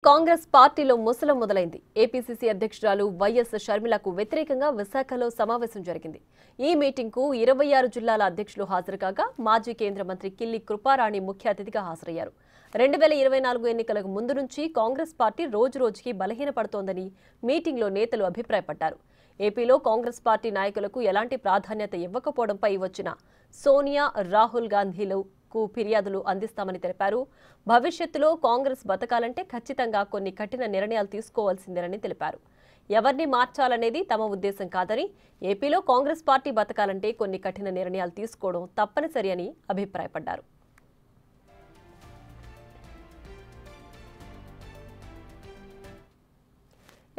కాంగ్రెస్ పార్టీలో ముసలం మొదలైంది. ఏపీసీసీ అధ్యక్షురాలు వైఎస్ షర్మిలకు వ్యతిరేకంగా విశాఖలో సమావేశం జరిగింది. ఈ మీటింగ్కు 26 జిల్లాల అధ్యక్షులు హాజరు కాగా మాజీ కేంద్ర మంత్రి కిల్లి కృపారాణి ముఖ్య అతిథిగా హాజరయ్యారు. 2024 ఎన్నికలకు ముందు నుంచి కాంగ్రెస్ పార్టీ రోజురోజుకి బలహీనపడుతోందని మీటింగ్లో నేతలు అభిప్రాయపడ్డారు. ఏపీలో కాంగ్రెస్ పార్టీ నాయకులకు ఎలాంటి ప్రాధాన్యత ఇవ్వకపోవడంపై వచ్చిన సోనియా, రాహుల్ గాంధీలకు ఫిర్యాదులు అందిస్తామని తెలిపారు. భవిష్యత్తులో కాంగ్రెస్ బతకాలంటే ఖచ్చితంగా కొన్ని కఠిన నిర్ణయాలు తీసుకోవాల్సిందేనని తెలిపారు. ఎవరిని మార్చాలనేది తమ ఉద్దేశం కాదని, ఏపీలో కాంగ్రెస్ పార్టీ బతకాలంటే కొన్ని కఠిన నిర్ణయాలు తీసుకోవడం తప్పనిసరి అని అభిప్రాయపడ్డారు.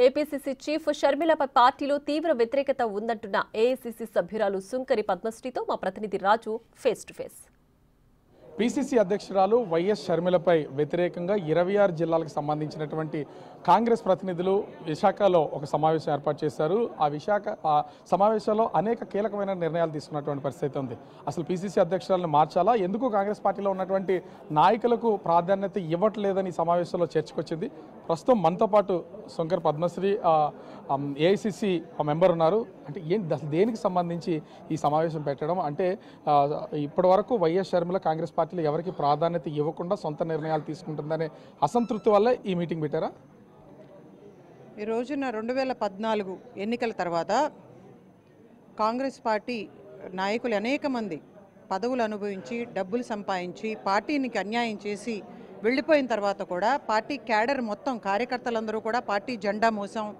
ఏపీసీసీ చీఫ్ షర్మిలపై పార్టీలో తీవ్ర వ్యతిరేకత ఉందంటున్న ఏఐసీసీ సభ్యురాలు సుంకరి పద్మశ్రీతో మా ప్రతినిధి రాజు ఫేస్ టు ఫేస్. పీసీసీ అధ్యక్షురాలు వైఎస్ షర్మిలపై వ్యతిరేకంగా 26 జిల్లాలకు సంబంధించినటువంటి కాంగ్రెస్ ప్రతినిధులు విశాఖలో ఒక సమావేశం ఏర్పాటు చేశారు. ఆ సమావేశంలో అనేక కీలకమైన నిర్ణయాలు తీసుకున్నటువంటి పరిస్థితి ఉంది. అసలు పీసీసీ అధ్యక్షురాలను మార్చాలా, ఎందుకు కాంగ్రెస్ పార్టీలో ఉన్నటువంటి నాయకులకు ప్రాధాన్యత ఇవ్వట్లేదని సమావేశంలో చర్చకొచ్చింది. ప్రస్తుతం మనతో పాటు శంకర్ పద్మశ్రీ ఏఐసీసీ మెంబర్ ఉన్నారు. అంటే అసలు దేనికి సంబంధించి ఈ సమావేశం పెట్టడం అంటే ఇప్పటి వరకు వైఎస్ షర్మిల కాంగ్రెస్ పార్టీలో ఎవరికి ప్రాధాన్యత ఇవ్వకుండా సొంత నిర్ణయాలు తీసుకుంటుందనే అసంతృప్తి వల్లే ఈ మీటింగ్ పెట్టారా? ఈ రోజున 2014 ఎన్నికల తర్వాత కాంగ్రెస్ పార్టీ నాయకులు అనేక మంది పదవులు అనుభవించి డబ్బులు సంపాదించి పార్టీనికి అన్యాయం చేసి వెళ్ళిపోయిన తర్వాత కూడా పార్టీ క్యాడర్ మొత్తం కార్యకర్తలందరూ కూడా పార్టీ జెండా మోసాం,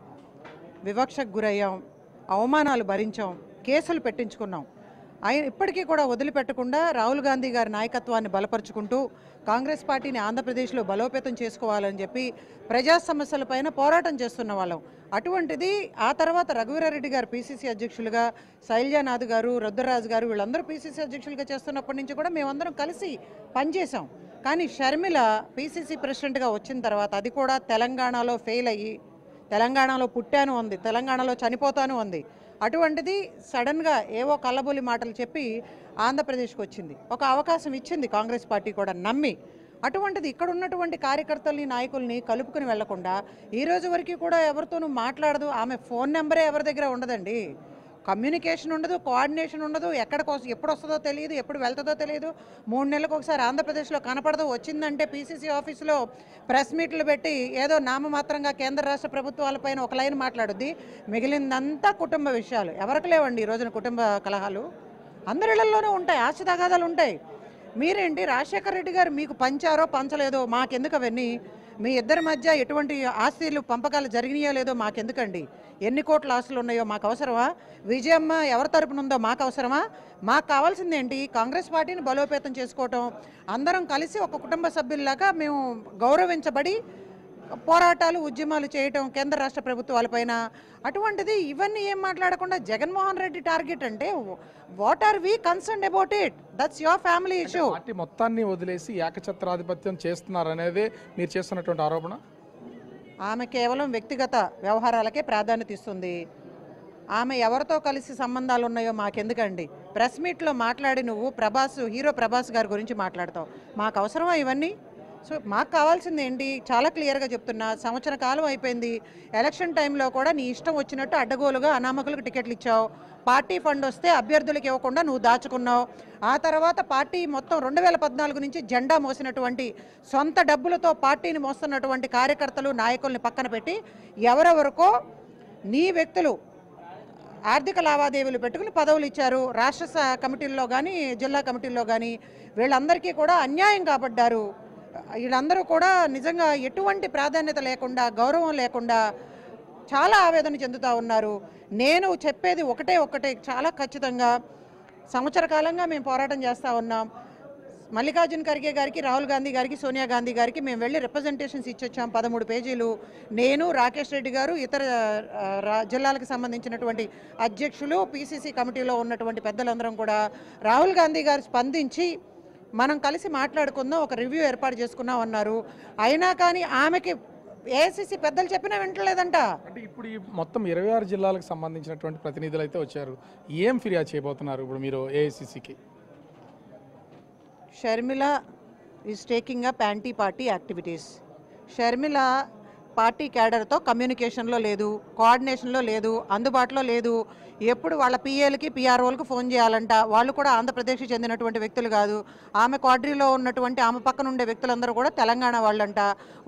వివక్షకు గురయ్యాం, అవమానాలు భరించాం, కేసులు పెట్టించుకున్నాం. ఆయన ఇప్పటికీ కూడా వదిలిపెట్టకుండా రాహుల్ గాంధీ గారి నాయకత్వాన్ని బలపరుచుకుంటూ కాంగ్రెస్ పార్టీని ఆంధ్రప్రదేశ్లో బలోపేతం చేసుకోవాలని చెప్పి ప్రజా సమస్యలపైన పోరాటం చేస్తున్న వాళ్ళం. అటువంటిది ఆ తర్వాత రఘువీరారెడ్డి గారు పీసీసీ అధ్యక్షులుగా, శైలజానాథ్ గారు, రుద్రరాజు గారు వీళ్ళందరూ పీసీసీ అధ్యక్షులుగా చేస్తున్నప్పటి నుంచి కూడా మేమందరం కలిసి పనిచేసాం. కానీ షర్మిల పీసీసీ ప్రెసిడెంట్గా వచ్చిన తర్వాత అది కూడా తెలంగాణలో ఫెయిల్ అయ్యి, తెలంగాణలో పుట్టాను ఉంది, తెలంగాణలో చనిపోతాను ఉంది. అటువంటిది సడన్గా ఏవో కల్లబొలి మాటలు చెప్పి ఆంధ్రప్రదేశ్కి వచ్చింది. ఒక అవకాశం ఇచ్చింది కాంగ్రెస్ పార్టీ కూడా నమ్మి. అటువంటిది ఇక్కడ ఉన్నటువంటి కార్యకర్తల్ని, నాయకుల్ని కలుపుకుని వెళ్లకుండా ఈ రోజు వరకు కూడా ఎవరితోనూ మాట్లాడదు. ఆమె ఫోన్ నెంబరే ఎవరి దగ్గర ఉండదండి. కమ్యూనికేషన్ ఉండదు, కోఆర్డినేషన్ ఉండదు. ఎప్పుడు వస్తుందో తెలియదు, ఎప్పుడు వెళ్తుందో తెలియదు. 3 నెలలకు ఒకసారి ఆంధ్రప్రదేశ్లో కనపడదు. వచ్చిందంటే పీసీసీ ఆఫీసులో ప్రెస్ మీట్లు పెట్టి ఏదో నామమాత్రంగా కేంద్ర రాష్ట్ర ప్రభుత్వాలపైన ఒక లైన్ మాట్లాడుద్ది. మిగిలిందంతా కుటుంబ విషయాలు. ఎవరికి లేవండి ఈ రోజున కుటుంబ కలహాలు? అందరిళ్లలోనూ ఉంటాయి, ఆస్తి తగాదాలు ఉంటాయి. మీరేంటి రాజశేఖర రెడ్డి గారు మీకు పంచారో పంచలేదో మాకెందుకు అవన్నీ? మీ ఇద్దరి మధ్య ఎటువంటి ఆస్తులు పంపకాలు జరిగినాయో లేదో మాకెందుకండి? ఎన్ని కోట్ల ఆస్తులు ఉన్నాయో మాకు అవసరమా? విజయమ్మ ఎవరి తరపున ఉందో మాకు అవసరమా? మాకు కావాల్సింది ఏంటి? కాంగ్రెస్ పార్టీని బలోపేతం చేసుకోవటం, అందరం కలిసి ఒక కుటుంబ సభ్యుల్లాగా మేము గౌరవించబడి పోరాటాలు, ఉద్యమాలు చేయటం కేంద్ర రాష్ట్ర ప్రభుత్వాలపైన. అటువంటిది ఇవన్నీ ఏం మాట్లాడకుండా జగన్మోహన్ రెడ్డి టార్గెట్ అంటే what are we concerned about it? That's your family issue. Party మొత్తాన్ని వదిలేసి ఏకఛత్రాధిపత్యం చేస్తున్నారు అనేది మీరు చేస్తున్నటువంటి ఆరోపణ. ఆమె కేవలం వ్యక్తిగత వ్యవహారాలకే ప్రాధాన్యత ఇస్తుంది. ఆమె ఎవరితో కలిసి సంబంధాలు ఉన్నాయో మాకెందుకండి? ప్రెస్ మీట్లో మాట్లాడి నువ్వు హీరో ప్రభాస్ గారి గురించి మాట్లాడతావు. మాకు అవసరమా ఇవన్నీ? సో మాకు కావాల్సింది ఏంటి? చాలా క్లియర్గా చెప్తున్నా. సంవత్సర కాలం అయిపోయింది. ఎలక్షన్ టైంలో కూడా నీ ఇష్టం వచ్చినట్టు అడ్డగోలుగా అనామకులకు టికెట్లు ఇచ్చావు. పార్టీ ఫండ్ వస్తే అభ్యర్థులకు ఇవ్వకుండా నువ్వు దాచుకున్నావు. ఆ తర్వాత పార్టీ మొత్తం 2014 నుంచి జెండా మోసినటువంటి, సొంత డబ్బులతో పార్టీని మోస్తున్నటువంటి కార్యకర్తలు, నాయకుల్ని పక్కన పెట్టి ఎవరెవరికో నీ వ్యక్తులు ఆర్థిక లావాదేవీలు పెట్టుకుని పదవులు ఇచ్చారు. రాష్ట్ర కమిటీల్లో కానీ, జిల్లా కమిటీల్లో కానీ వీళ్ళందరికీ కూడా అన్యాయం కాబడ్డారు. వీళ్ళందరూ కూడా నిజంగా ఎటువంటి ప్రాధాన్యత లేకుండా, గౌరవం లేకుండా చాలా ఆవేదన చెందుతూ ఉన్నారు. నేను చెప్పేది ఒకటే చాలా ఖచ్చితంగా. సంవత్సర కాలంగా మేము పోరాటం చేస్తూ ఉన్నాం. మల్లికార్జున ఖర్గే గారికి, రాహుల్ గాంధీ గారికి, సోనియా గాంధీ గారికి మేము వెళ్ళి రిప్రజెంటేషన్స్ ఇచ్చొచ్చాం. 13 పేజీలు. నేను, రాకేష్ రెడ్డి గారు, ఇతర జిల్లాలకు సంబంధించినటువంటి అధ్యక్షులు, పీసీసీ కమిటీలో ఉన్నటువంటి పెద్దలందరం కూడా రాహుల్ గాంధీ గారు స్పందించి మనం కలిసి మాట్లాడుకుందాం, ఒక రివ్యూ ఏర్పాటు చేసుకున్నాం అన్నారు. అయినా కానీ ఆమెకి ఏఐసీసీ పెద్దలు చెప్పినా వింటలేదంట. అంటే ఇప్పుడు ఈ మొత్తం 26 జిల్లాలకు సంబంధించినటువంటి ప్రతినిధులు అయితే వచ్చారు. ఏం ఫిర్యాదు చేయబోతున్నారు ఇప్పుడు మీరు ఏఐసీసీకి? Sharmila is taking up anti-party activities. Sharmila party క్యాడర్తో కమ్యూనికేషన్లో లేదు, కోఆర్డినేషన్లో లేదు, అందుబాటులో లేదు. ఎప్పుడు వాళ్ళ పిఏలకి పిఆర్ఓలకు ఫోన్ చేయాలంట. వాళ్ళు కూడా ఆంధ్రప్రదేశ్కి చెందినటువంటి వ్యక్తులు కాదు. ఆమె క్వాడ్రీలో ఉన్నటువంటి ఆమె పక్కన ఉండే వ్యక్తులందరూ కూడా తెలంగాణ వాళ్ళంట.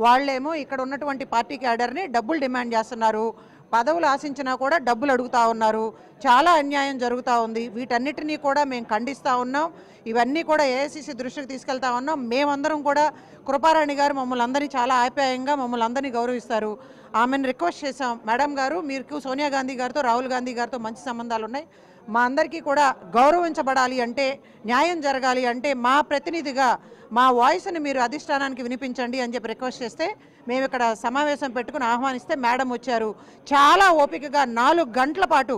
వాళ్ళేమో ఇక్కడ ఉన్నటువంటి పార్టీ క్యాడర్ని డబ్బులు డిమాండ్ చేస్తున్నారు. పదవులు ఆశించినా కూడా డబ్బులు అడుగుతూ ఉన్నారు. చాలా అన్యాయం జరుగుతూ ఉంది. వీటన్నిటినీ కూడా మేము ఖండిస్తూ ఉన్నాం. ఇవన్నీ కూడా ఏఐసిసి దృష్టికి తీసుకెళ్తా ఉన్నాం. మేమందరం కూడా కృపారాణి గారు మమ్మల్ని అందరినీ చాలా ఆప్యాయంగా మమ్మల్ని అందరినీ గౌరవిస్తారు. ఆమెను రిక్వెస్ట్ చేశాం, మేడం గారు మీకు సోనియా గాంధీ గారితో రాహుల్ గాంధీ గారితో మంచి సంబంధాలు ఉన్నాయి, మా అందరికీ కూడా గౌరవించబడాలి అంటే, న్యాయం జరగాలి అంటే మా ప్రతినిధిగా మా వాయిస్ని మీరు అధిష్టానానికి వినిపించండి అని చెప్పి రిక్వెస్ట్ చేస్తే మేము ఇక్కడ సమావేశం పెట్టుకుని ఆహ్వానిస్తే మేడం వచ్చారు. చాలా ఓపికగా 4 గంటల పాటు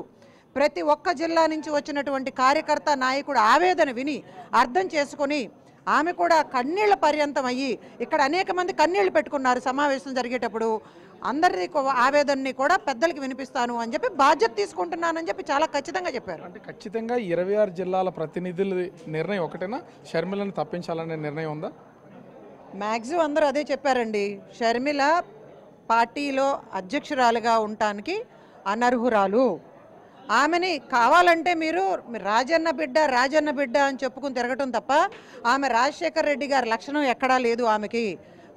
ప్రతి ఒక్క జిల్లా నుంచి వచ్చినటువంటి కార్యకర్త నాయకుడు ఆవేదన విని అర్థం చేసుకొని ఆమె కూడా కన్నీళ్ల పర్యంతం అయ్యి ఇక్కడ అనేక మంది కన్నీళ్లు పెట్టుకున్నారు సమావేశం జరిగేటప్పుడు. అందరి ఆవేదనని కూడా పెద్దలకి వినిపిస్తాను అని చెప్పి బాధ్యత తీసుకుంటున్నానని చెప్పి చాలా ఖచ్చితంగా చెప్పారు. అంటే ఖచ్చితంగా 26 జిల్లాల ప్రతినిధుల నిర్ణయం ఒకటేనా, షర్మిలను తప్పించాలనే నిర్ణయం ఉందా? మ్యాక్సిమం అందరూ అదే చెప్పారండి. షర్మిల పార్టీలో అధ్యక్షురాలుగా ఉండటానికి అనర్హురాలు. ఆమెని కావాలంటే మీరు రాజన్న బిడ్డ అని చెప్పుకుని తిరగటం తప్ప ఆమె రాజశేఖర్ రెడ్డి గారి లక్షణం ఎక్కడా లేదు ఆమెకి.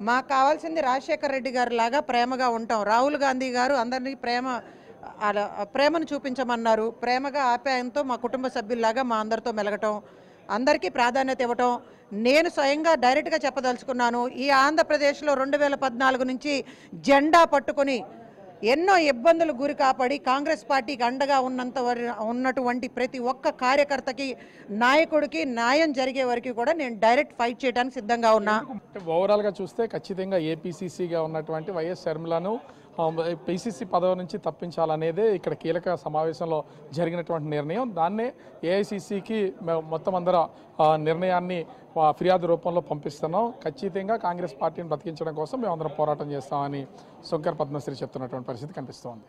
మాకు కావాల్సింది రాజశేఖర్ రెడ్డి గారి లాగా ప్రేమగా ఉంటాం. రాహుల్ గాంధీ గారు అందరినీ ప్రేమను చూపించమన్నారు. ప్రేమగా ఆప్యాయంతో మా కుటుంబ సభ్యుల్లాగా మా అందరితో మెలగటం, అందరికీ ప్రాధాన్యత ఇవ్వటం. నేను స్వయంగా డైరెక్ట్గా చెప్పదలుచుకున్నాను, ఈ ఆంధ్రప్రదేశ్లో 2014 నుంచి జెండా పట్టుకొని ఎన్నో ఇబ్బందులు గురి కాపాడి కాంగ్రెస్ పార్టీకి అండగా ఉన్నటువంటి ప్రతి ఒక్క కార్యకర్తకి నాయకుడికి న్యాయం జరిగే వరకు కూడా నేను డైరెక్ట్ ఫైట్ చేయడానికి సిద్ధంగా ఉన్నా. ఓవరాల్గా చూస్తే ఖచ్చితంగా ఏపీసీసీగా ఉన్నటువంటి వైఎస్ షర్మిలను పీసీసీ పదవి నుంచి తప్పించాలనేదే ఇక్కడ కీలక సమావేశంలో జరిగినటువంటి నిర్ణయం. దాన్నే ఏఐసీసీకి మొత్తం అందరూ నిర్ణయాన్ని ఫిర్యాదు రూపంలో పంపిస్తున్నాం. ఖచ్చితంగా కాంగ్రెస్ పార్టీని బ్రతికించడం కోసం మేము అందరం పోరాటం చేస్తామని శంకర్ పద్మశ్రీ చెప్తున్నటువంటి పరిస్థితి కనిపిస్తోంది.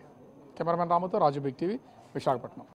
కెమెరామెన్ రాముతో రాజు బిగ్ టీవీ, విశాఖపట్నం.